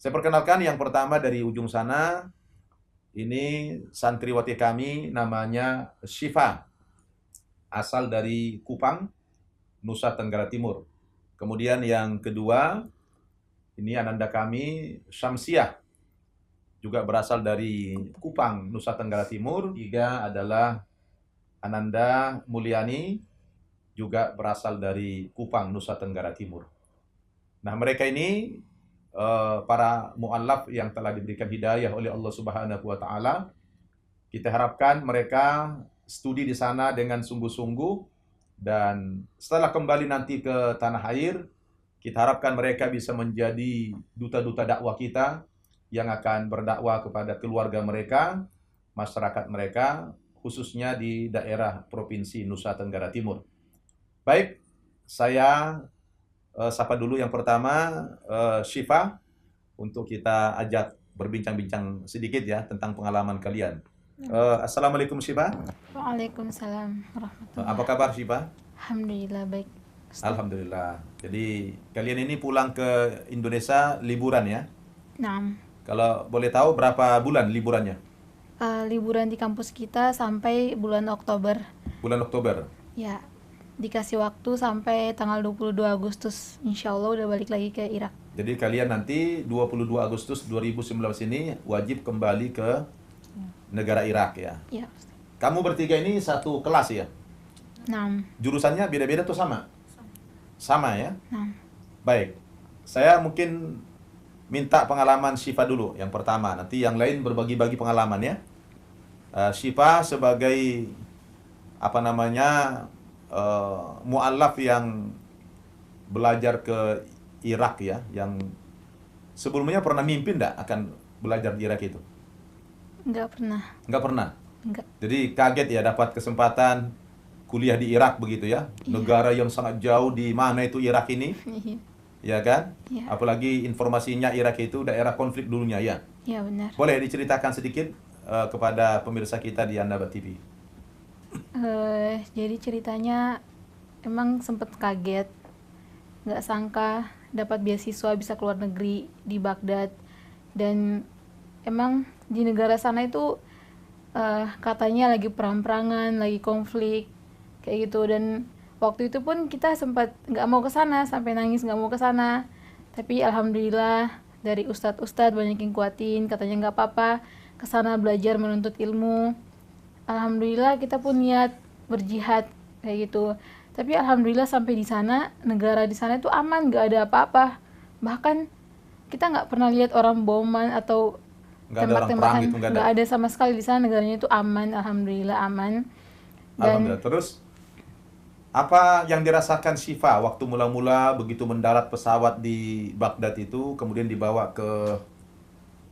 Saya perkenalkan yang pertama dari ujung sana, ini santriwati kami namanya Syifa, asal dari Kupang, Nusa Tenggara Timur. Kemudian yang kedua, ini ananda kami Syamsiah, juga berasal dari Kupang, Nusa Tenggara Timur. Tiga adalah Ananda Mulyani, juga berasal dari Kupang, Nusa Tenggara Timur. Nah, mereka ini para mu'allaf yang telah diberikan hidayah oleh Allah Subhanahu wa taala. Kita harapkan mereka studi di sana dengan sungguh-sungguh, dan setelah kembali nanti ke tanah air, kita harapkan mereka bisa menjadi duta-duta dakwah kita yang akan berdakwah kepada keluarga mereka, masyarakat mereka, khususnya di daerah Provinsi Nusa Tenggara Timur. Baik, saya sapa dulu yang pertama, Syifa, untuk kita ajak berbincang-bincang sedikit ya tentang pengalaman kalian. Assalamualaikum Syifa. Waalaikumsalam Apa warahmatullahi. kabar Syifa? Alhamdulillah baik, Ustaz. Alhamdulillah. Jadi kalian ini pulang ke Indonesia liburan ya? Nah, Kalau boleh tahu berapa bulan liburannya? liburan di kampus kita sampai bulan Oktober. Bulan Oktober. Ya, dikasih waktu sampai tanggal 22 Agustus. Insya Allah udah balik lagi ke Irak. Jadi kalian nanti 22 Agustus 2019 ini wajib kembali ke negara Irak ya. Ya, Ustaz. Kamu bertiga ini satu kelas ya? Nah, Jurusannya beda-beda tuh sama? Sama ya? nah, Baik. Saya mungkin minta pengalaman Syifa dulu yang pertama. Nanti yang lain berbagi-bagi pengalaman ya. Syifa sebagai apa namanya mu'allaf yang belajar ke Irak ya, yang sebelumnya pernah mimpi enggak akan belajar di Irak itu? nggak pernah, Enggak pernah. nggak. Jadi kaget ya dapat kesempatan kuliah di Irak begitu ya. Iya. Negara yang sangat jauh, di mana itu Irak ini, Iya, ya kan? iya, Apalagi informasinya Irak itu daerah konflik dulunya ya. iya benar. Boleh diceritakan sedikit kepada pemirsa kita di Andabat TV? Jadi ceritanya emang sempet kaget, nggak sangka dapat beasiswa bisa keluar negeri di Baghdad. Dan emang di negara sana itu katanya lagi perang-perangan, lagi konflik kayak gitu. Dan waktu itu pun kita sempat nggak mau ke sana, sampai nangis nggak mau ke sana. Tapi alhamdulillah dari ustadz-ustadz banyak yang kuatin, katanya nggak apa-apa, ke sana belajar menuntut ilmu. Alhamdulillah kita pun niat berjihad kayak gitu. Tapi alhamdulillah sampai di sana, negara di sana itu aman, nggak ada apa-apa. Bahkan kita nggak pernah lihat orang boman atau Nggak ada orang perang tembak-tembakan, gitu, nggak ada. nggak ada sama sekali. Di sana negaranya itu aman, alhamdulillah aman. Dan Alhamdulillah. Terus apa yang dirasakan Syifa waktu mula-mula begitu mendarat pesawat di Baghdad itu, kemudian dibawa ke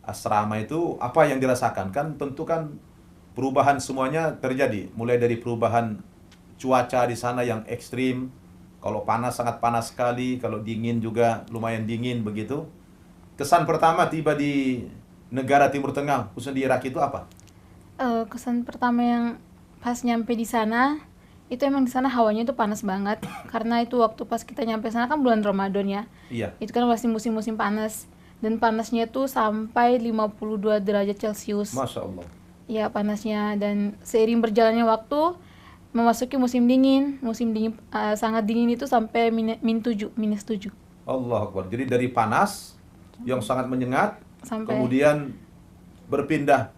asrama itu, apa yang dirasakan? Kan tentu kan perubahan semuanya terjadi, mulai dari perubahan cuaca di sana yang ekstrim. Kalau panas sangat panas sekali, kalau dingin juga lumayan dingin begitu. Kesan pertama tiba di negara Timur Tengah, khususnya di Irak itu apa? kesan pertama yang pas nyampe di sana, itu emang di sana hawanya itu panas banget. Karena itu waktu pas kita nyampe sana kan bulan Ramadan ya. Iya, Itu kan masih musim-musim panas. Dan panasnya tuh sampai 52 derajat Celcius. Masya Allah. Ya panasnya. Dan seiring berjalannya waktu memasuki musim dingin. Musim dingin sangat dingin itu sampai minus 7. Allah Akbar. Jadi dari panas yang sangat menyengat, Sampai kemudian berpindah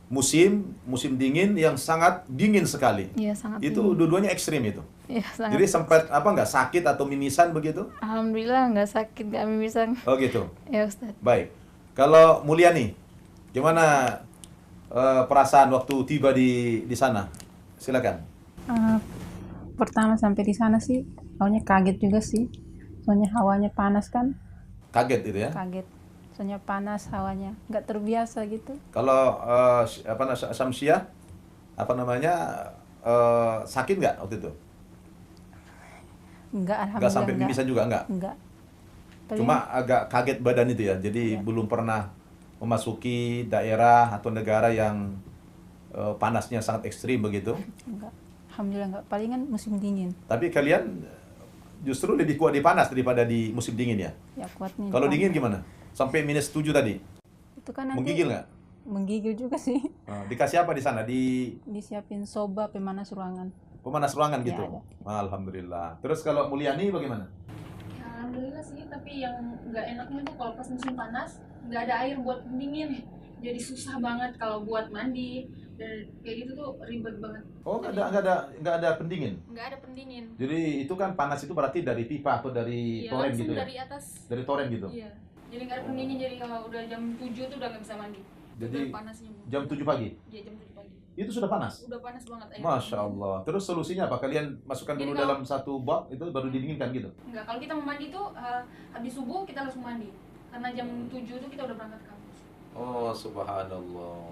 musim dingin yang sangat dingin sekali. ya sangat Itu dingin. dua-duanya ekstrim itu. Ya sangat. Jadi sempat apa nggak sakit atau mimisan begitu? Alhamdulillah nggak sakit, nggak mimisan. Oh gitu. Ya Ustaz. Baik. Kalau Mulyani, gimana perasaan waktu tiba di sana? Silakan. Eh, Pertama sampai di sana sih, awalnya kaget juga sih. Soalnya hawanya panas kan, Kaget itu ya. kaget. Soalnya panas hawanya, nggak terbiasa gitu. Kalau Samsiah, apa namanya, sakit nggak waktu itu? Nggak, Nggak sampai alhamdulillah mimisan juga nggak? nggak. Tapi Cuma agak kaget badan itu ya. Jadi Iya. belum pernah memasuki daerah atau negara yang panasnya sangat ekstrim begitu. nggak. Alhamdulillah nggak. Palingan musim dingin. Tapi kalian justru lebih kuat di panas daripada di musim dingin ya. Ya kuat nih. Kalau panas. dingin gimana? Sampai -7 tadi. Itu kan nanti Menggigil nggak? menggigil juga sih. Dikasih apa di sana? Disiapin soba pemanas ruangan. Pemanas ruangan Ya, gitu? ada. Alhamdulillah. Terus kalau Mulyani bagaimana? Ya, alhamdulillah sih, tapi yang nggak enaknya tuh kalau pas musim panas nggak ada air buat pendingin, jadi susah banget kalau buat mandi dan kayak gitu tuh ribet banget. Oh, Jadi, nggak ada pendingin. nggak ada pendingin. Jadi itu kan panas itu berarti dari pipa atau dari Iya, toren langsung gitu ya? dari atas. Dari toren gitu. Iya, jadi nggak ada pendingin, jadi kalau udah jam 7 tuh udah nggak bisa mandi. Jadi Udah panasnya. jam 7 pagi. Iya, jam 7 pagi. Itu sudah panas. Udah panas banget air. Masya Allah. Terus solusinya apa? Kalian masukkan Jadi dulu kalau- dalam satu box itu baru didinginkan gitu. Enggak, kalau kita mau mandi tuh habis subuh kita langsung mandi. Karena jam 7 tuh kita udah berangkat kampus. Oh, subhanallah.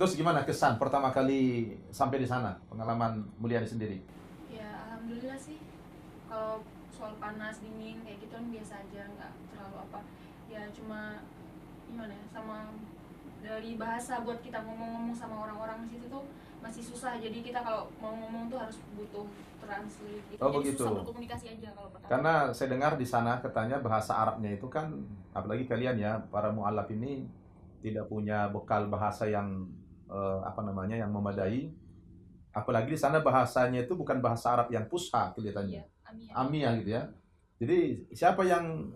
Terus gimana kesan pertama kali sampai di sana? Pengalaman Mulyani sendiri? Ya, alhamdulillah sih. Kalau soal panas, dingin kayak gitu kan biasa aja, nggak terlalu apa. Ya cuma gimana ya, sama dari bahasa buat kita ngomong-ngomong sama orang-orang di situ tuh masih susah. Jadi kita kalau mau ngomong tuh harus butuh translate gitu. Oh, Jadi begitu. susah berkomunikasi aja kalau pertama. Karena saya dengar di sana katanya bahasa Arabnya itu kan, apalagi kalian ya, para mu'alaf ini tidak punya bekal bahasa yang yang memadai. Apalagi di sana bahasanya itu bukan bahasa Arab yang fusha kelihatannya. Iya, amin. Amiyah gitu ya. Jadi siapa yang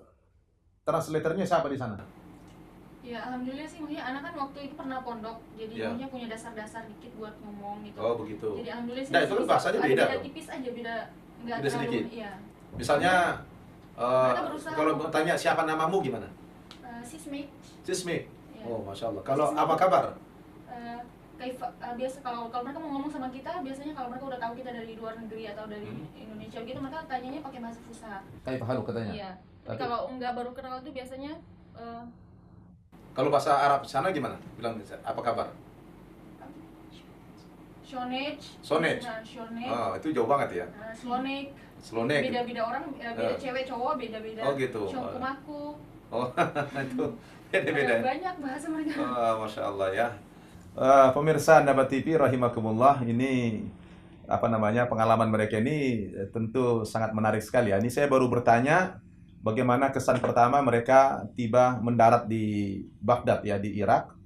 translatornya siapa di sana? Ya alhamdulillah sih, maksudnya anak kan waktu itu pernah pondok, jadi Iya. maksudnya punya dasar-dasar dikit buat ngomong gitu. Begitu. Jadi alhamdulillah sih. Nah, itu kan bisa- bahasanya ada beda beda tuh. tipis aja, beda nggak Beda terlalu. sedikit. Iya. Misalnya Mereka berusaha. kalau bertanya siapa namamu gimana? Sismik. Sismik. Ya. Oh, masya Allah. Kalau Sismik. apa kabar? Biasa kalau mereka mau ngomong sama kita, biasanya kalau mereka udah tahu kita dari luar negeri atau dari Indonesia gitu, mereka tanyanya pakai bahasa Fusha. Kayak halu katanya. Iya. Tapi Tapi- kalau nggak baru kenal tuh biasanya Kalau bahasa Arab sana gimana? Bilang apa kabar? Shonage. Sonage. Nah, Shonage. Oh, itu jauh banget ya. Slonek. Slonek. Beda-beda orang, beda Eh. cewek cowok beda-beda. Oh, gitu. Shongkumaku. Oh, itu beda-beda. Banyak bahasa mereka. Oh, masya Allah ya. Pemirsa Nabat TV rahimakumullah, ini pengalaman mereka ini tentu sangat menarik sekali ya. Ini saya baru bertanya bagaimana kesan pertama mereka tiba mendarat di Baghdad ya, di Irak.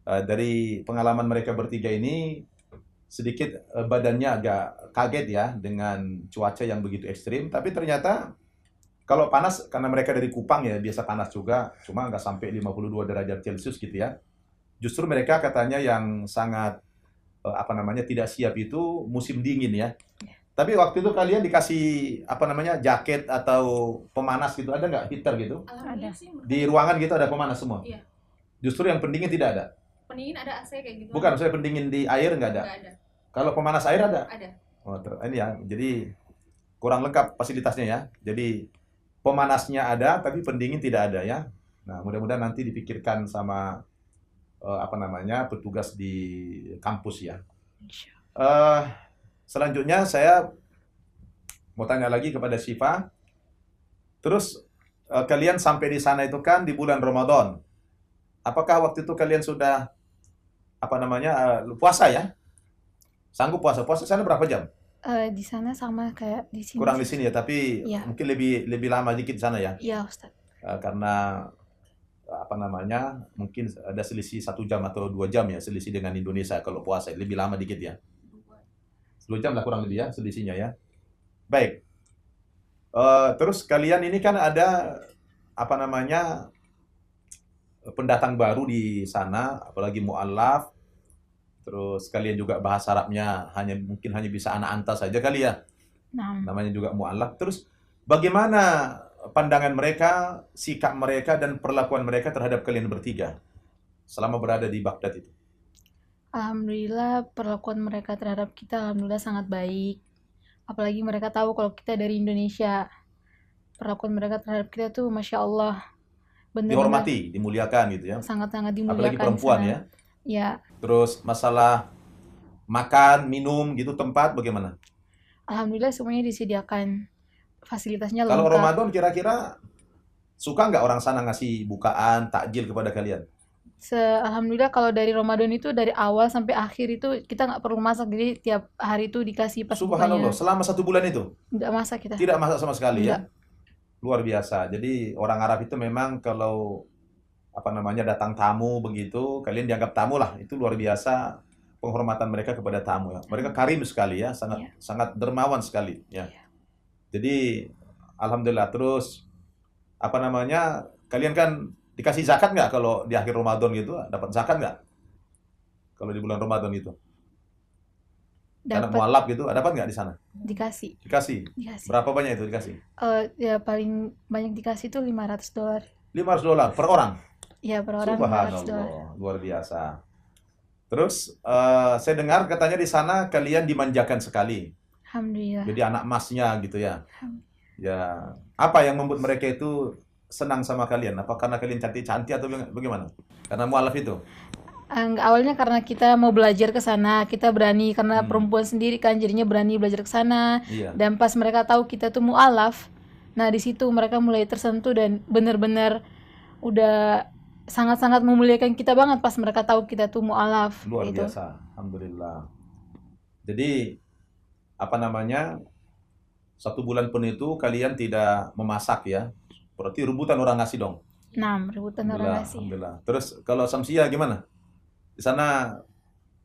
Dari pengalaman mereka bertiga ini sedikit badannya agak kaget ya dengan cuaca yang begitu ekstrim, tapi ternyata kalau panas, karena mereka dari Kupang ya, biasa panas juga, cuma nggak sampai 52 derajat Celcius gitu ya. Justru mereka katanya yang sangat tidak siap itu musim dingin ya. Tapi waktu itu kalian dikasih jaket atau pemanas gitu, ada nggak heater gitu? Alhamdulillah sih. Di ruangan gitu ada pemanas semua? Iya. Justru yang pendingin tidak ada? Pendingin ada AC kayak gitu. Bukan, maksudnya pendingin di air nggak ada? Nggak ada. Kalau pemanas air ada? Ada. Oh, ini ya, jadi kurang lengkap fasilitasnya ya. Jadi pemanasnya ada, tapi pendingin tidak ada ya. Nah, mudah-mudahan nanti dipikirkan sama petugas di kampus ya. Selanjutnya saya mau tanya lagi kepada Syifa. Terus kalian sampai di sana itu kan di bulan Ramadan. Apakah waktu itu kalian sudah puasa ya? Sanggup puasa? Puasa sana berapa jam? Di sana sama kayak di sini. Kurang di sini ya, tapi Iya. mungkin lebih lama dikit di sana ya. Iya, Ustaz. Karena mungkin ada selisih 1 jam atau 2 jam ya, selisih dengan Indonesia kalau puasa, lebih lama dikit ya. 2 jam lah kurang lebih ya selisihnya ya. Baik. Terus kalian ini kan ada pendatang baru di sana, apalagi mu'alaf. Terus kalian juga bahasa Arabnya mungkin hanya bisa anak anta saja kali ya. Nah, Namanya juga mu'alaf. Terus bagaimana pandangan mereka, sikap mereka, dan perlakuan mereka terhadap kalian bertiga selama berada di Baghdad itu? alhamdulillah perlakuan mereka terhadap kita alhamdulillah sangat baik. Apalagi mereka tahu kalau kita dari Indonesia. Perlakuan mereka terhadap kita tuh Masya Allah. Benar-benar Dihormati, dimuliakan gitu ya. sangat-sangat dimuliakan. Apalagi perempuan sana. ya. Ya, Terus masalah makan, minum gitu, tempat bagaimana? alhamdulillah semuanya disediakan. Fasilitasnya Kalau lengkap. Ramadan kira-kira suka nggak orang sana ngasih bukaan, takjil kepada kalian? Alhamdulillah kalau dari Ramadan itu dari awal sampai akhir itu kita nggak perlu masak, jadi tiap hari itu dikasih pas Subhanallah, bukanya. selama 1 bulan itu Nggak masak kita. tidak masak sama sekali ya. luar biasa. Jadi orang Arab itu memang kalau apa namanya datang tamu begitu, kalian dianggap tamu lah. Itu luar biasa penghormatan mereka kepada tamu ya. Mereka karim sekali ya, sangat Iya. sangat dermawan sekali ya. Iya. Jadi alhamdulillah. Terus apa namanya? Kalian kan dikasih zakat nggak kalau di akhir Ramadan gitu? Dapat zakat nggak? Kalau di bulan Ramadan gitu? Anak Dapat, mualaf gitu, dapat nggak di sana? dikasih. Dikasih. Dikasih. Berapa banyak itu dikasih? Ya paling banyak dikasih tuh $500. $500 per orang. Ya, per orang $500. Subhanallah, luar biasa. Terus saya dengar katanya di sana kalian dimanjakan sekali. Alhamdulillah. Jadi anak emasnya gitu ya. Alhamdulillah. Ya, apa yang membuat mereka itu senang sama kalian? Apa karena kalian cantik-cantik atau bagaimana? Karena mualaf itu. Awalnya karena kita mau belajar ke sana, kita berani karena perempuan sendiri kan, jadinya berani belajar ke sana. Iya. Dan pas mereka tahu kita tuh mualaf, nah di situ mereka mulai tersentuh dan benar-benar udah sangat-sangat memuliakan kita banget pas mereka tahu kita tuh mualaf. Luar gitu. biasa. Alhamdulillah. Jadi apa namanya? 1 bulan pun itu kalian tidak memasak ya. Berarti rebutan orang nasi dong. Nah, rebutan orang nasi. Alhamdulillah. Terus kalau Samsia gimana? Di sana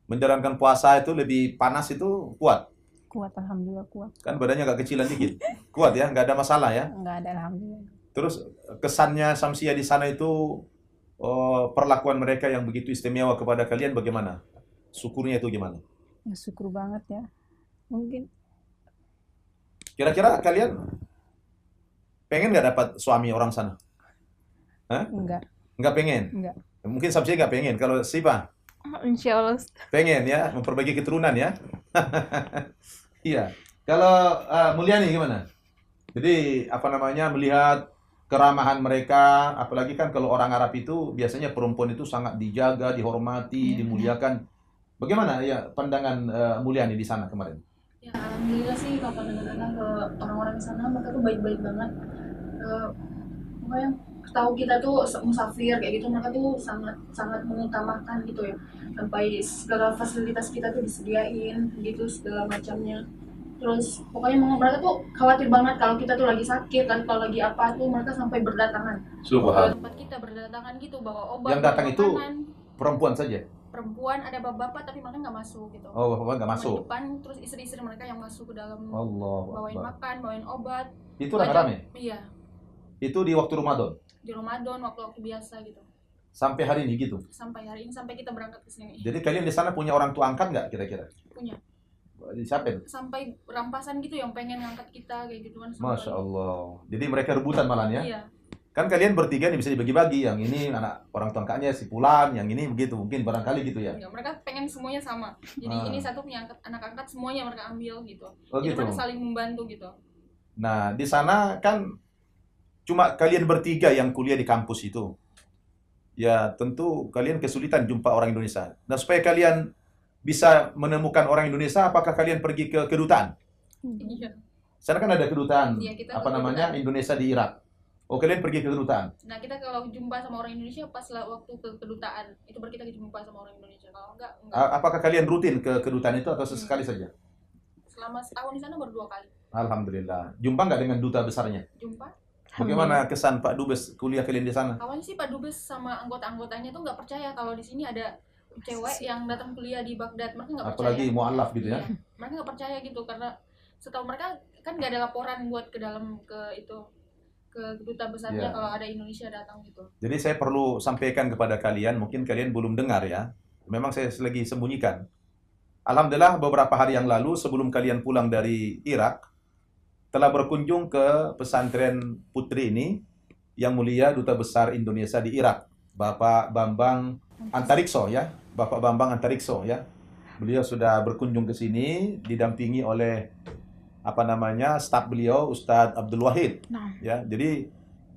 menjalankan puasa itu lebih panas itu kuat. Kuat, alhamdulillah kuat. Kan badannya agak kecilan dikit. Kuat ya, nggak ada masalah ya. Nggak ada, alhamdulillah. Terus kesannya Samsia di sana itu perlakuan mereka yang begitu istimewa kepada kalian bagaimana? Syukurnya itu gimana? Ya, syukur banget ya. Mungkin Kira-kira kalian pengen nggak dapat suami orang sana? Hah? enggak. Nggak pengen? Enggak. Mungkin Samsia nggak pengen. Kalau Sipa Insya Allah. pengen ya, memperbaiki keturunan ya. Iya. Kalau Mulyani gimana? Jadi apa namanya melihat keramahan mereka, apalagi kan kalau orang Arab itu biasanya perempuan itu sangat dijaga, dihormati, dimuliakan. Bagaimana ya pandangan Mulyani di sana kemarin? Ya alhamdulillah sih kalau pandangan ke orang-orang di sana mereka tuh baik-baik banget. Pokoknya tahu kita tuh musafir kayak gitu, mereka tuh sangat sangat mengutamakan gitu ya, sampai segala fasilitas kita tuh disediain gitu segala macamnya. Terus pokoknya mereka tuh khawatir banget kalau kita tuh lagi sakit kan, kalau lagi apa tuh mereka sampai berdatangan ke Subhan. tempat kita, berdatangan gitu bawa obat, Yang datang bawa itu makanan. perempuan saja. Perempuan ada bapak-bapak tapi mereka nggak masuk gitu. Oh, bapak nggak Cuma masuk. di depan, terus istri-istri mereka yang masuk ke dalam, Allah. bawain makan, bawain obat. Itu rame-rame. Iya, Itu di waktu Ramadan. di Ramadan waktu-waktu biasa gitu. Sampai hari ini gitu. Sampai hari ini, sampai kita berangkat ke sini. Jadi kalian di sana punya orang tua angkat nggak kira-kira? Punya. Siapa? Sampai rampasan gitu yang pengen ngangkat kita kayak gitu kan. sampai- Masya Allah. Jadi mereka rebutan malah ya. Iya. Kan kalian bertiga nih bisa dibagi-bagi. Yang ini anak orang tua angkatnya si Pulan, yang ini begitu mungkin barangkali gitu ya. Enggak, mereka pengen semuanya sama. Jadi Ah. ini satu punya anak angkat, semuanya mereka ambil gitu. Oh Jadi gitu. mereka saling membantu gitu. Nah, di sana kan cuma kalian bertiga yang kuliah di kampus itu. Ya, tentu kalian kesulitan jumpa orang Indonesia. Nah, supaya kalian bisa menemukan orang Indonesia, apakah kalian pergi ke kedutaan? Iya. Sana kan ada kedutaan, Iya, kita apa ke namanya, kedutaan. Indonesia di Irak. Oh, kalian pergi ke kedutaan. Nah, kita kalau jumpa sama orang Indonesia pas waktu ke kedutaan, itu baru kita jumpa sama orang Indonesia. Kalau enggak. Apakah kalian rutin ke kedutaan itu atau sesekali saja? Selama setahun di sana baru 2 kali Alhamdulillah. Jumpa nggak dengan duta besarnya? jumpa. Bagaimana kesan Pak Dubes kuliah kalian di sana? Awalnya sih Pak Dubes sama anggota-anggotanya tuh nggak percaya kalau di sini ada cewek yang datang kuliah di Baghdad. Mereka nggak percaya. Apalagi mualaf gitu ya? Iya, mereka nggak percaya gitu karena setahu mereka kan nggak ada laporan buat ke dalam ke duta besarnya Iya. kalau ada Indonesia datang gitu. Jadi saya perlu sampaikan kepada kalian, mungkin kalian belum dengar ya. Memang saya lagi sembunyikan. Alhamdulillah beberapa hari yang lalu sebelum kalian pulang dari Irak, telah berkunjung ke pesantren putri ini, yang mulia Duta Besar Indonesia di Irak, Bapak Bambang Antarikso ya. Bapak Bambang Antarikso ya. Beliau sudah berkunjung ke sini, didampingi oleh apa namanya staf beliau Ustadz Abdul Wahid. Nah, Ya, jadi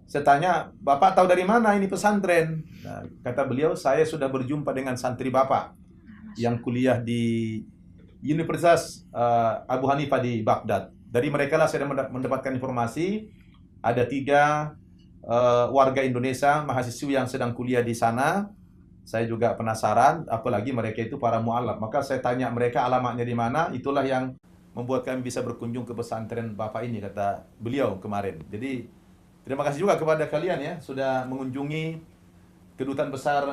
saya tanya, Bapak tahu dari mana ini pesantren? Nah, kata beliau, saya sudah berjumpa dengan santri Bapak yang kuliah di Universitas Abu Hanifah di Baghdad. Dari mereka lah saya mendapatkan informasi ada 3 warga Indonesia mahasiswa yang sedang kuliah di sana. Saya juga penasaran, apalagi mereka itu para mualaf. Maka saya tanya mereka alamatnya di mana. Itulah yang membuat kami bisa berkunjung ke pesantren Bapak ini, kata beliau kemarin. Jadi Terima kasih juga kepada kalian ya sudah mengunjungi Kedutaan Besar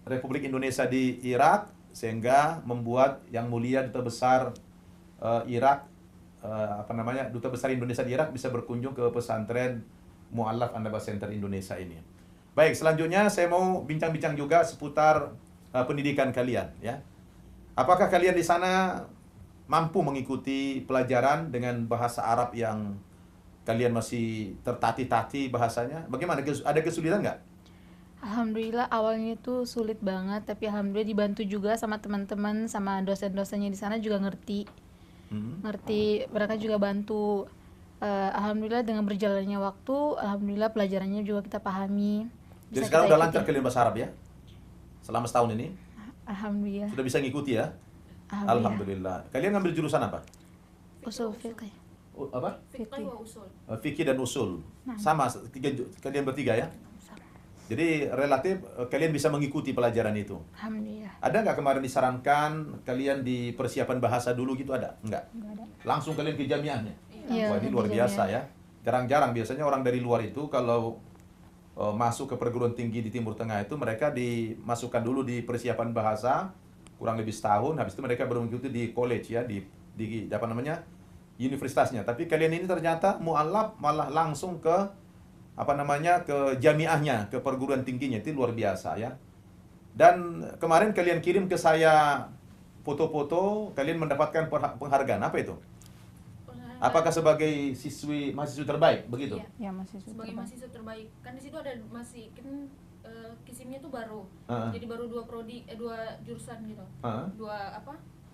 Republik Indonesia di Irak sehingga membuat Yang Mulia Duta Besar Irak Duta Besar Indonesia di Irak bisa berkunjung ke pesantren Mu'allaf An-Nabah Center Indonesia ini. Baik, selanjutnya saya mau bincang-bincang juga seputar pendidikan kalian ya. Apakah kalian di sana mampu mengikuti pelajaran dengan bahasa Arab yang kalian masih tertatih-tatih bahasanya? Bagaimana? Ada kesulitan nggak? Alhamdulillah awalnya itu sulit banget, tapi alhamdulillah dibantu juga sama teman-teman, sama dosen-dosennya di sana juga ngerti. Ngerti, mereka juga bantu. Alhamdulillah dengan berjalannya waktu, alhamdulillah pelajarannya juga kita pahami. Jadi Bisa sekarang kita udah lancar ikutin. kalian bahasa Arab ya? Selama setahun ini? Alhamdulillah. Sudah bisa ngikuti ya? Alhamdulillah. Alhamdulillah. Kalian ngambil jurusan apa? Usul fiqh. Apa? Fiqh wa usul. Fikih dan usul. Sama, kalian bertiga ya? Sama. Jadi relatif kalian bisa mengikuti pelajaran itu. Alhamdulillah. Ada nggak kemarin disarankan kalian di persiapan bahasa dulu gitu, ada? Enggak? Nggak ada. Langsung kalian ke jamiahnya? Iya, Wah, ini ke luar biasa jamiah. ya. Jarang-jarang biasanya orang dari luar itu kalau masuk ke perguruan tinggi di Timur Tengah itu mereka dimasukkan dulu di persiapan bahasa kurang lebih setahun, habis itu mereka baru mengikuti di college ya, di apa namanya, universitasnya. Tapi kalian ini ternyata mu'allaf malah langsung ke apa namanya, ke jamiahnya, ke perguruan tingginya. Itu luar biasa ya. Dan kemarin kalian kirim ke saya foto-foto kalian mendapatkan penghargaan. Apa itu? Apakah sebagai mahasiswi terbaik begitu? Iya. Ya masih Sebagai mahasiswa terbaik. Kan di situ ada masih kan kisimnya tuh baru. Heeh. Jadi baru dua jurusan gitu. Heeh. Dua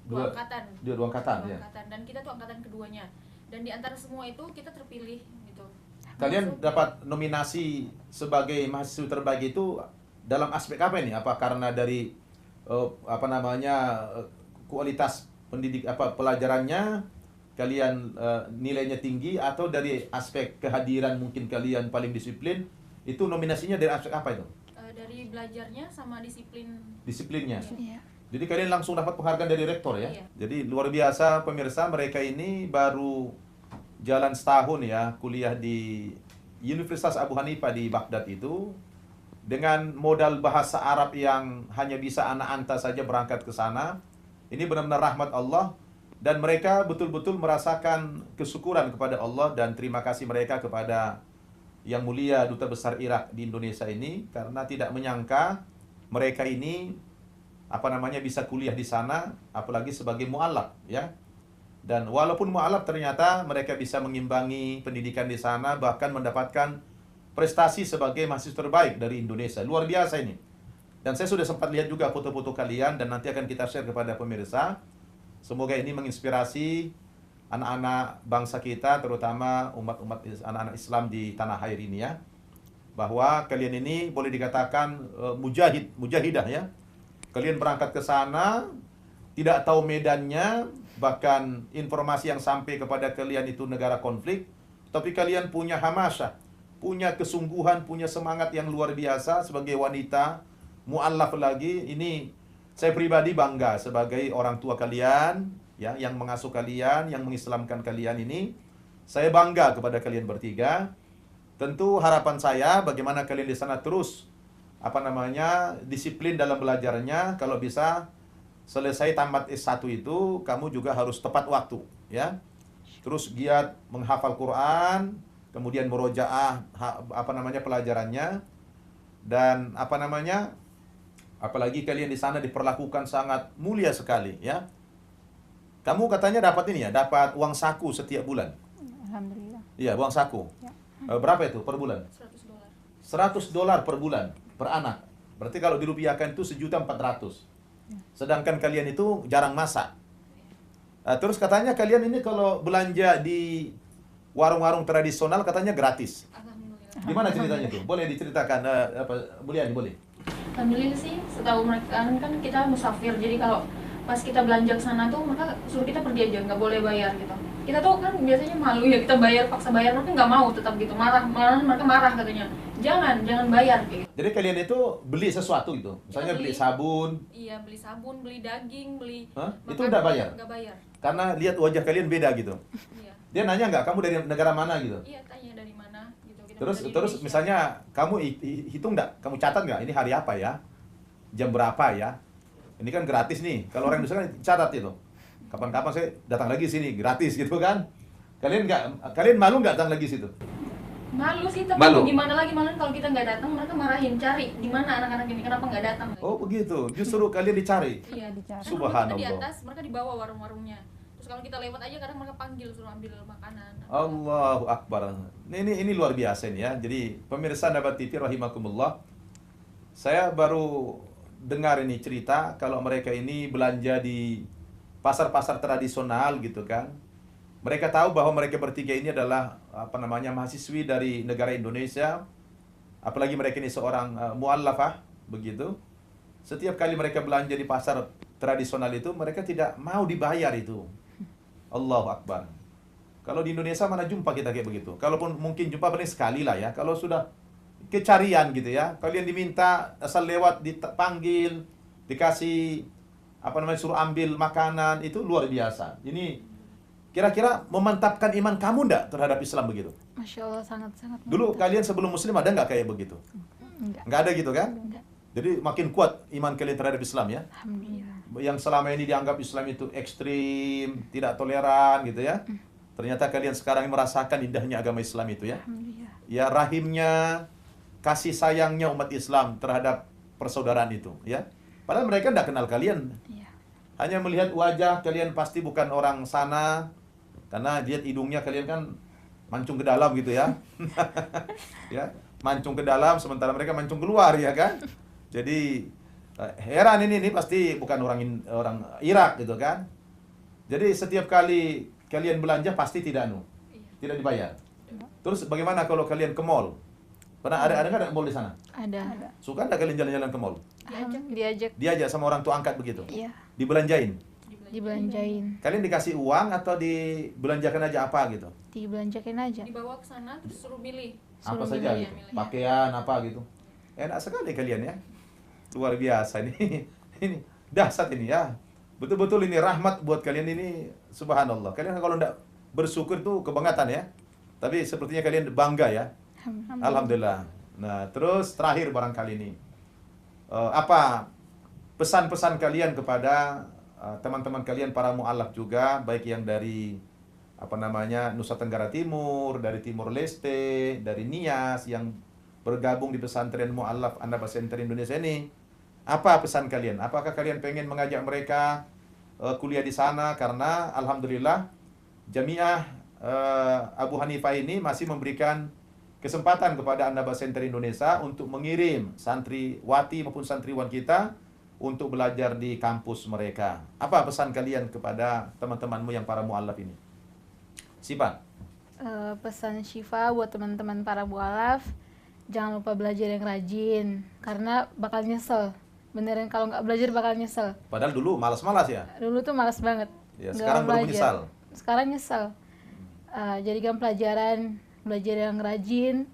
Dua- angkatan. Dia dua angkatan Dua ya. angkatan. Dan kita tuh angkatan keduanya. Dan di antara semua itu kita terpilih gitu. Kalian Masuk. dapat nominasi sebagai mahasiswa terbaik itu dalam aspek apa ini? Apa karena dari kualitas pelajarannya kalian nilainya tinggi, atau dari aspek kehadiran mungkin kalian paling disiplin? Itu nominasinya dari aspek apa itu? Dari belajarnya sama Disiplinnya. Iya. Jadi kalian langsung dapat penghargaan dari rektor ya? Iya. Jadi luar biasa pemirsa, mereka ini baru jalan setahun ya kuliah di Universitas Abu Hanifah di Baghdad itu, dengan modal bahasa Arab yang hanya bisa anak anta saja berangkat ke sana. Ini benar-benar rahmat Allah, dan mereka betul-betul merasakan kesyukuran kepada Allah dan terima kasih mereka kepada Yang Mulia Duta Besar Irak di Indonesia ini, karena tidak menyangka mereka ini bisa kuliah di sana, apalagi sebagai mu'allaf ya. Dan walaupun mu'allaf, ternyata mereka bisa mengimbangi pendidikan di sana, bahkan mendapatkan prestasi sebagai mahasiswa terbaik dari Indonesia. Luar biasa ini. Dan saya sudah sempat lihat juga foto-foto kalian, dan nanti akan kita share kepada pemirsa. Semoga ini menginspirasi anak-anak bangsa kita, terutama anak-anak Islam di tanah air ini ya. Bahwa kalian ini boleh dikatakan mujahidah ya. Kalian berangkat ke sana, tidak tahu medannya, bahkan informasi yang sampai kepada kalian itu negara konflik, tapi kalian punya hamasah, punya kesungguhan, punya semangat yang luar biasa sebagai wanita, mu'allaf lagi. Ini saya pribadi bangga sebagai orang tua kalian, ya, yang mengasuh kalian, yang mengislamkan kalian ini. Saya bangga kepada kalian bertiga. Tentu harapan saya bagaimana kalian di sana terus disiplin dalam belajarnya. Kalau bisa selesai tamat S1 itu kamu juga harus tepat waktu ya. Terus giat menghafal Quran, kemudian murojaah pelajarannya, dan apalagi kalian di sana diperlakukan sangat mulia sekali ya. Kamu katanya dapat ini ya, dapat uang saku setiap bulan. Alhamdulillah. Iya, uang saku. Ya. Berapa itu per bulan? $100. $100 per bulan, per anak. Berarti kalau dirupiahkan itu 1.400.000. Sedangkan kalian itu jarang masak. Terus katanya kalian ini kalau belanja di warung-warung tradisional katanya gratis. Alhamdulillah. Gimana ceritanya tuh? Boleh diceritakan, Buliani, boleh? Alhamdulillah sih, setahu mereka kan kita musafir, jadi kalau pas kita belanja ke sana tuh mereka suruh kita pergi aja, nggak boleh bayar gitu. Kita tuh kan biasanya malu ya, kita paksa bayar, mereka nggak mau, tetap gitu, malah mereka marah katanya, jangan bayar kayak gitu. Jadi kalian itu beli sesuatu gitu, misalnya Kita beli beli. sabun, Iya, beli sabun, beli daging, beli Hah? Itu makanan, udah bayar? nggak bayar. karena lihat wajah kalian beda gitu. Iya. Dia nanya nggak, kamu dari negara mana gitu? Iya, tanya dari mana gitu. tidak Terus ada di terus Indonesia. misalnya kamu hitung nggak? Kamu catat nggak? Ini hari apa ya? Jam berapa ya? Ini kan gratis nih. Kalau orang Indonesia kan catat itu. Kapan-kapan saya datang lagi sini gratis gitu kan? Kalian malu nggak datang lagi situ? Malu sih, tapi Malu. gimana lagi, malu kalau kita nggak datang mereka marahin, cari di mana anak-anak ini kenapa nggak datang. Oh begitu. Justru kalian dicari. Iya, Dicari. karena Subhanallah. kita di atas, mereka di bawah warung-warungnya. Terus kalau kita lewat aja kadang mereka panggil suruh ambil makanan. Allahu Akbar. Ini luar biasa nih ya. Jadi pemirsa Nabat TV rahimakumullah. Saya baru dengar ini cerita kalau mereka ini belanja di pasar-pasar tradisional gitu kan. Mereka tahu bahwa mereka bertiga ini adalah mahasiswi dari negara Indonesia. Apalagi mereka ini seorang muallafah begitu. Setiap kali mereka belanja di pasar tradisional itu mereka tidak mau dibayar itu. Allahu Akbar. Kalau di Indonesia mana jumpa kita kayak begitu. Kalaupun mungkin jumpa paling sekali lah ya. Kalau sudah kecarian gitu ya. Kalian diminta asal lewat dipanggil, dikasih suruh ambil makanan, itu luar biasa. Ini kira-kira memantapkan iman kamu enggak terhadap Islam begitu? Masya Allah, sangat-sangat. Dulu kalian sebelum Muslim ada nggak kayak begitu? Enggak. Nggak ada gitu kan? Enggak. Jadi makin kuat iman kalian terhadap Islam ya? Alhamdulillah. Yang selama ini dianggap Islam itu ekstrim, tidak toleran gitu ya. Ternyata kalian sekarang merasakan indahnya agama Islam itu ya. Alhamdulillah. Ya rahimnya, kasih sayangnya umat Islam terhadap persaudaraan itu ya. Padahal mereka tidak kenal kalian. Iya. Hanya melihat wajah kalian pasti bukan orang sana. Karena lihat hidungnya kalian kan mancung ke dalam gitu ya. Ya, mancung ke dalam sementara mereka mancung keluar ya kan. Jadi heran ini pasti bukan orang Irak gitu kan. Jadi setiap kali kalian belanja pasti tidak tidak dibayar. Terus bagaimana kalau kalian ke mall? Pernah ada nggak mall di sana? Ada. Suka nggak kalian jalan-jalan ke mall? Diajak. Diajak sama orang tua angkat begitu? Iya. Dibelanjain? Dibelanjain. Kalian dikasih uang atau dibelanjakan aja apa gitu? Dibelanjakin aja. Dibawa ke sana terus suruh milih. Apa Suruh saja milih. gitu? Pakaian apa gitu? Enak sekali kalian ya. Luar biasa ini. Ini dahsyat ini ya. Betul-betul ini rahmat buat kalian ini, subhanallah. Kalian kalau tidak bersyukur itu kebangetan ya. Tapi sepertinya kalian bangga ya. Alhamdulillah. Nah, terus terakhir barangkali ini. Apa pesan-pesan kalian kepada teman-teman kalian para mu'alaf juga, baik yang dari Nusa Tenggara Timur, dari Timur Leste, dari Nias yang bergabung di pesantren mu'alaf An-Naba Center Indonesia ini. Apa pesan kalian? Apakah kalian pengen mengajak mereka kuliah di sana? Karena alhamdulillah Jamiah Abu Hanifah ini masih memberikan kesempatan kepada An-Naba Center Indonesia untuk mengirim santriwati maupun santriwan kita untuk belajar di kampus mereka. Apa pesan kalian kepada teman-temanmu yang para mu'alaf ini? Siapa? Pesan Syifa buat teman-teman para mualaf, jangan lupa belajar yang rajin karena bakal nyesel. Beneran kalau nggak belajar bakal nyesel. Padahal dulu malas-malas ya. Dulu tuh malas banget. Ya, nggak sekarang mau baru belajar. menyesal. Sekarang nyesel. Jadikan pelajaran, belajar yang rajin,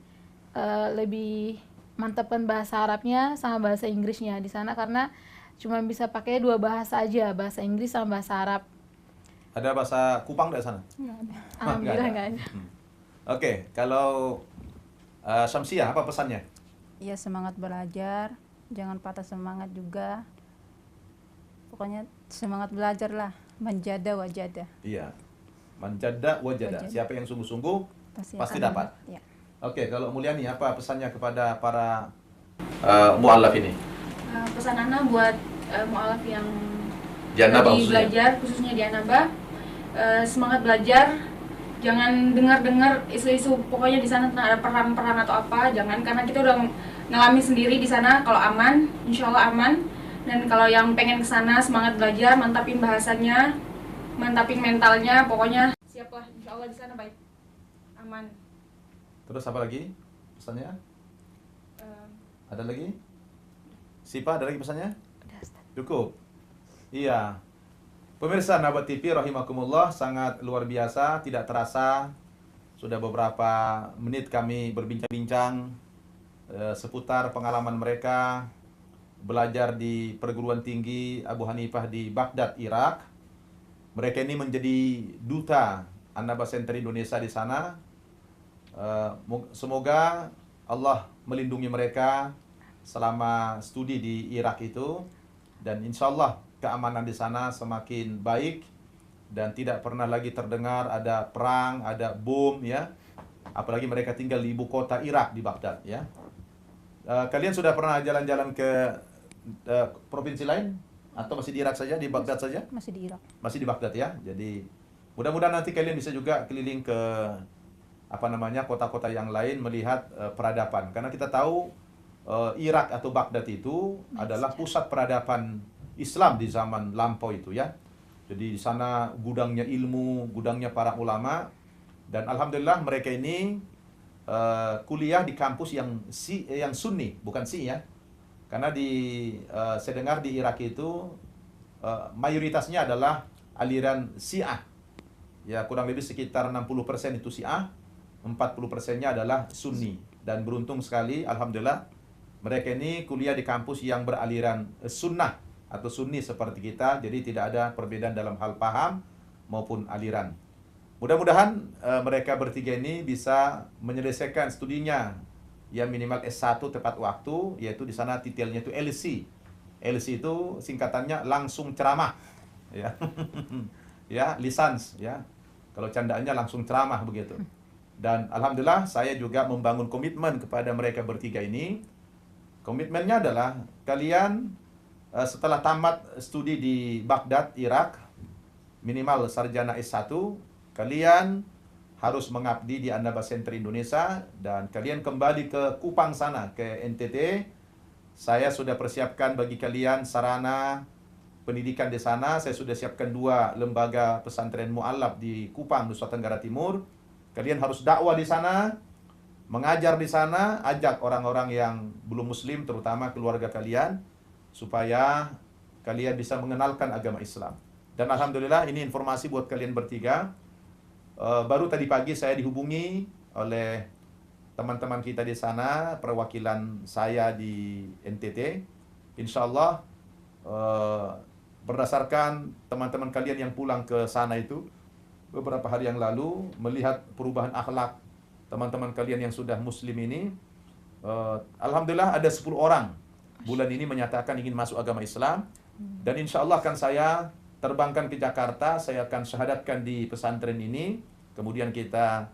lebih mantapkan bahasa Arabnya sama bahasa Inggrisnya di sana karena cuma bisa pakai 2 bahasa aja, bahasa Inggris sama bahasa Arab. Ada bahasa Kupang di sana? Nggak ada. Alhamdulillah nggak ada. Oke, kalau Syamsiah apa pesannya? Iya, semangat belajar, jangan patah semangat juga. Pokoknya semangat belajar lah, menjada wajada. Iya. Manjada wajada. Wajada. Siapa yang sungguh-sungguh pasti akan dapat. Ya. Oke, kalau Mulyani apa pesannya kepada para mu'alaf ini? Pesan Ana buat mu'alaf yang Di An-Naba lagi khususnya. belajar, khususnya di An-Naba, semangat belajar, jangan dengar-dengar isu-isu pokoknya di sana ada perang-perang atau apa, jangan, karena kita udah ngalami sendiri di sana. Kalau aman, insya Allah aman. Dan kalau yang pengen ke sana semangat belajar, mantapin bahasanya, mantapin mentalnya, pokoknya siaplah, insya Allah di sana baik, aman. Terus apa lagi pesannya? Eh, Ada lagi? Sipa, ada lagi pesannya? Udah, Ustaz. Cukup. Iya. Pemirsa Nabat TV rahimakumullah, sangat luar biasa, tidak terasa sudah beberapa menit kami berbincang-bincang seputar pengalaman mereka belajar di perguruan tinggi Abu Hanifah di Baghdad, Irak. Mereka ini menjadi duta An-Naba Center Indonesia di sana. Semoga Allah melindungi mereka selama studi di Irak itu, dan insya Allah keamanan di sana semakin baik dan tidak pernah lagi terdengar ada perang, ada bom ya. Apalagi mereka tinggal di ibu kota Irak, di Baghdad ya. Kalian sudah pernah jalan-jalan ke provinsi lain atau masih di Irak saja, di Baghdad saja? Masih di Irak. Masih di Baghdad ya. Jadi mudah-mudahan nanti kalian bisa juga keliling ke kota-kota yang lain melihat peradaban. Karena kita tahu Irak atau Baghdad itu adalah pusat peradaban Islam di zaman lampau itu ya. Jadi di sana gudangnya ilmu, gudangnya para ulama, dan alhamdulillah mereka ini kuliah di kampus yang Sunni, bukan Syiah. Karena saya dengar di Irak itu mayoritasnya adalah aliran Syiah. Ya, kurang lebih sekitar 60% itu Syiah, 40%-nya adalah Sunni. Dan beruntung sekali, alhamdulillah, mereka ini kuliah di kampus yang beraliran Sunnah atau Sunni seperti kita. Jadi tidak ada perbedaan dalam hal paham maupun aliran. Mudah-mudahan mereka bertiga ini bisa menyelesaikan studinya yang minimal S1 tepat waktu, yaitu di sana titelnya itu LC. LC itu singkatannya langsung ceramah, ya, ya, lisans, ya. Kalau candaannya langsung ceramah begitu. Dan alhamdulillah saya juga membangun komitmen kepada mereka bertiga ini. Komitmennya adalah kalian setelah tamat studi di Baghdad, Irak, minimal sarjana S1, kalian harus mengabdi di Annaba Center Indonesia dan kalian kembali ke Kupang sana, ke NTT. Saya sudah persiapkan bagi kalian sarana pendidikan di sana. Saya sudah siapkan 2 lembaga pesantren mu'allaf di Kupang, Nusa Tenggara Timur. Kalian harus dakwah di sana, mengajar di sana, ajak orang-orang yang belum muslim, terutama keluarga kalian, supaya kalian bisa mengenalkan agama Islam. Dan alhamdulillah ini informasi buat kalian bertiga. Baru tadi pagi saya dihubungi oleh teman-teman kita di sana, perwakilan saya di NTT. Insya Allah berdasarkan teman-teman kalian yang pulang ke sana itu beberapa hari yang lalu, melihat perubahan akhlak teman-teman kalian yang sudah muslim ini, alhamdulillah ada 10 orang bulan ini menyatakan ingin masuk agama Islam. Dan insya Allah akan saya terbangkan ke Jakarta, saya akan syahadatkan di pesantren ini, kemudian kita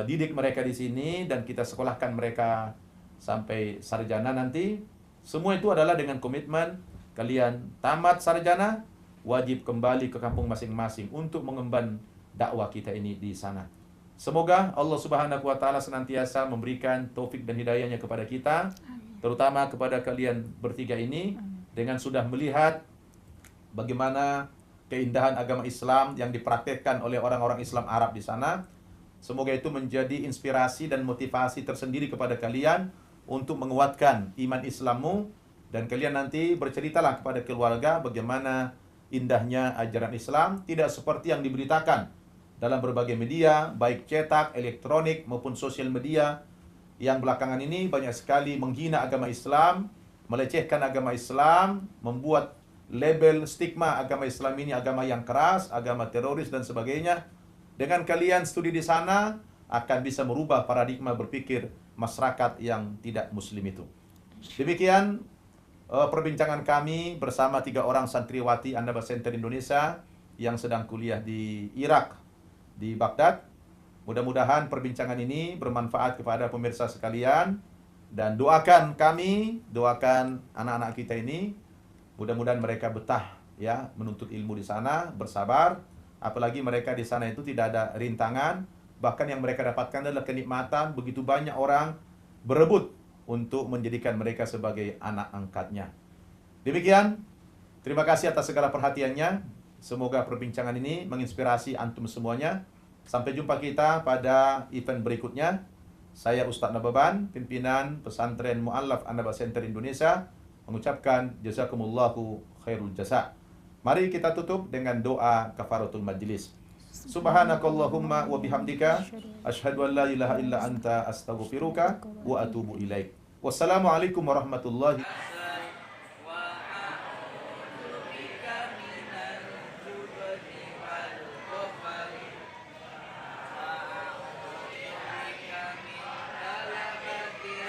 didik mereka di sini dan kita sekolahkan mereka sampai sarjana nanti. Semua itu adalah dengan komitmen kalian tamat sarjana wajib kembali ke kampung masing-masing untuk mengemban dakwah kita ini di sana. Semoga Allah Subhanahu wa taala senantiasa memberikan taufik dan hidayahnya kepada kita, terutama kepada kalian bertiga ini, dengan sudah melihat bagaimana keindahan agama Islam yang dipraktekkan oleh orang-orang Islam Arab di sana. Semoga itu menjadi inspirasi dan motivasi tersendiri kepada kalian untuk menguatkan iman Islammu, dan kalian nanti berceritalah kepada keluarga bagaimana indahnya ajaran Islam, tidak seperti yang diberitakan dalam berbagai media, baik cetak, elektronik maupun sosial media, yang belakangan ini banyak sekali menghina agama Islam, melecehkan agama Islam, membuat label stigma agama Islam ini agama yang keras, agama teroris dan sebagainya. Dengan kalian studi di sana akan bisa merubah paradigma berpikir masyarakat yang tidak muslim itu. Demikian perbincangan kami bersama 3 orang santriwati Annaba Center Indonesia yang sedang kuliah di Irak, di Baghdad. Mudah-mudahan perbincangan ini bermanfaat kepada pemirsa sekalian, dan doakan kami, doakan anak-anak kita ini, mudah-mudahan mereka betah ya menuntut ilmu di sana, bersabar. Apalagi mereka di sana itu tidak ada rintangan, bahkan yang mereka dapatkan adalah kenikmatan. Begitu banyak orang berebut untuk menjadikan mereka sebagai anak angkatnya. Demikian, terima kasih atas segala perhatiannya. Semoga perbincangan ini menginspirasi antum semuanya. Sampai jumpa kita pada event berikutnya. Saya Ustadz Nababan, pimpinan pesantren Mu'allaf Annaba Center Indonesia, mengucapkan jazakumullahu khairul jasa. Mari kita tutup dengan doa kafaratul majlis. Subhanakallahumma wa bihamdika asyhadu an la ilaha illa anta astaghfiruka wa atubu ilaik. Wassalamualaikum warahmatullahi